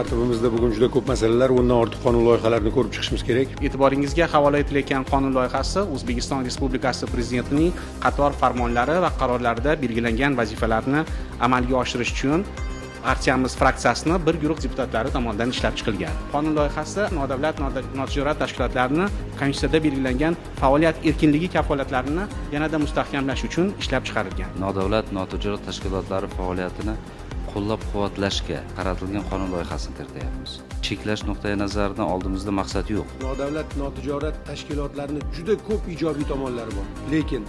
tartibimizda bugun juda ko'p masalalar, o'ndan ortiq qonun loyihalarini ko'rib chiqishimiz kerak. E'tiboringizga havola etilayotgan qonun loyihasi O'zbekiston Respublikasi Prezidentining qator farmonlari va qarorlarida belgilangan vazifalarni amalga oshirish uchun partiyamiz fraksiyasining bir guruh deputatlari tomonidan ishlab chiqilgan. Qonun loyihasi nodavlat notijorat tashkilotlarini konstitutsiyada belgilangan faoliyat erkinligi kafolatlarini yanada mustahkamlash uchun ishlab chiqarilgan. Nodavlat notijorat tashkilotlari faoliyatini qo'llab-quvvatlashga qaratilgan qonun loyihasini kirityapmiz. Cheklash nuqtai nazaridan oldimizda maqsad yo'q. Nodavlat notijorat tashkilotlarining juda ko'p ijobiy tomonlari bor, lekin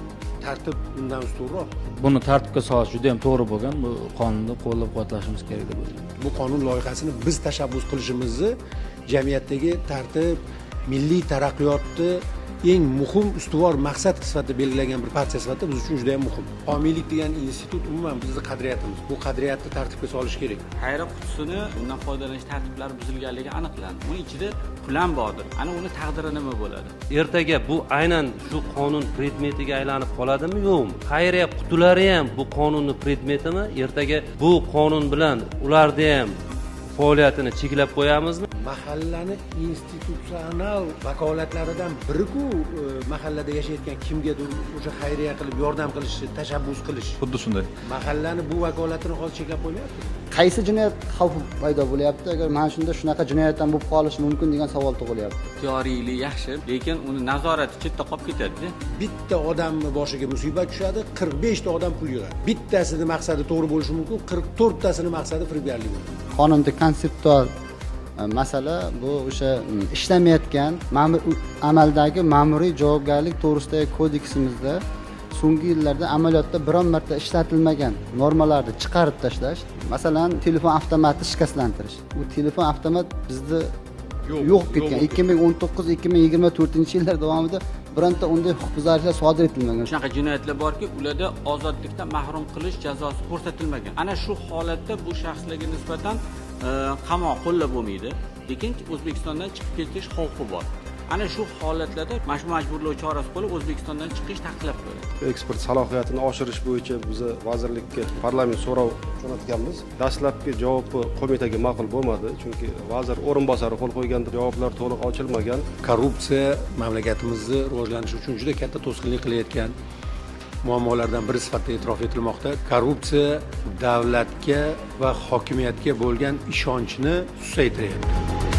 tartib undan ustunroq. Buni tartibga solish juda ham to'g'ri bo'lgan. Bu qonunni qo'llab-quvvatlashimiz kerak deb o'ylayman. Bu qonun loyihasini biz tashabbus qilishimizni jamiyatdagi tartib, milliy taraqqiyotni eng muhim ustuvor maqsad sifatida belgilagan bir partiya sifatida biz uchun juda ham muhim. Homiylik degan institut umuman bizning qadriyatimiz. Bu qadriyatni tartibga solish kerak. Xayriya qutisini undan foydalanish tartiblari buzilganligi aniqlandi. Uning ichida pul ham bordir. Ana uni taqdiri nima bo'ladi? Ertaga bu aynan shu qonun predmetiga aylanib qoladimi, yo'qmi? Xayriya qutilari ham bu qonunning predmetimi? Ertaga bu qonun bilan ularni ham faoliyatini cheklab qo'yamizmi? Mahallani institutsional vakolatlaridan biri-ku mahallada yashayotgan kimgadir o'sha xayriya qilib yordam qilish, tashabbus qilish. Xuddi shunday. Mahallani bu vakolatini hozir cheklab qo'ymayapti. Qaysi jinoyat xavfi paydo bo'lyapti? Agar mana shunda shunaqa jinoyatdan bo'lib qolishi mumkin degan savol tug'ilyapti. Teoriyli yaxshi, lekin uni nazorati chetda qolib ketadi. Bitta odamni boshiga musibat tushadi, 45 ta odam pul yig'adi. Bittasini maqsadi to'g'ri bo'lishi mumkin, 44 tasini maqsadi firibgarlik bo'ladi. Qonunda konseptual masala bu o'sha ishlamayotgan amaldagi ma'muriy javobgarlik to'g'risidagi kodeksimizda so'nggi yillarda amaliyotda biron marta ishlatilmagan normalarni chiqarib tashlash, masalan, telefon avtomatni shikastlantirish. Bu telefon avtomat bizda yo'q ketgan. 2019-2024 yillar davomida bironta unday huquqbuzarliklar sodir etilmagan. Shunaqa jinoyatlar borki, ularda ozodlikdan mahrum qilish jazosi ko'rsatilmagan. Ana shu holatda bu shaxslarga nisbatan qamoq qo'llab bo'lmaydi, lekin O'zbekistondan chiqib ketish xavfi bor. Ana shu holatlarda majburlov chorasi qo'lib O'zbekistondan chiqish taqiqlab qo'yiladi. Eksport salohiyatini oshirish bo'yicha biz vazirlikka parlament so'rov jo'natganmiz. Dastlabki javobi qo'mitaga ma'qul bo'lmadi, chunki vazir o'rinbosari qo'l qo'ygan javoblar to'liq ochilmagan. Korrupsiya mamlakatimizni rivojlanishi uchun juda katta to'sqinlik qilayotgan muammolardan biri sifatida e'tirof etilmoqda. Korrupsiya davlatga va hokimiyatga bo'lgan ishonchni susaytiryapti.